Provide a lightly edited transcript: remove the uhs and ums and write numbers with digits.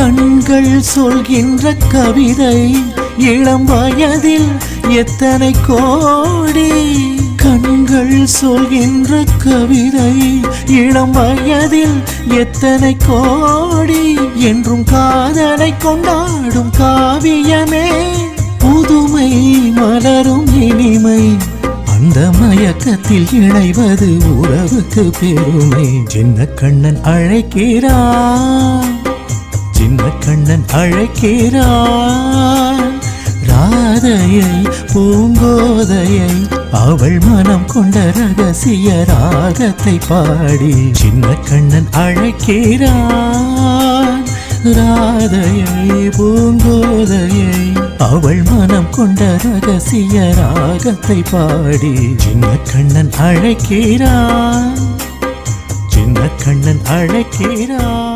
கண்கள் சொல்கின்ற கவிதை இளம் வயதில் எத்தனை கோடி. கண்கள் சொல்கின்ற கவிதை இளம் வயதில் எத்தனை கோடி. என்றும் காதலை கொண்டாடும் காவியமே புதுமை மலரும் இனிமை. அந்த மயக்கத்தில் இணைவது உறவுக்கு பெருமை. சின்ன கண்ணன் அழைக்கிறான், சின்ன கண்ணன் அழைக்கிறான். ராதையை பூங்கோதையை அவள் மனம் கொண்ட ரகசிய ராகத்தை பாடி. சின்ன கண்ணன் அழைக்கிறான், ராதையை பூங்கோதையை அவள் மனம் கொண்ட ரகசிய ராகத்தை பாடி. சின்ன கண்ணன் அழைக்கிறான், சின்ன கண்ணன் அழைக்கிறான்.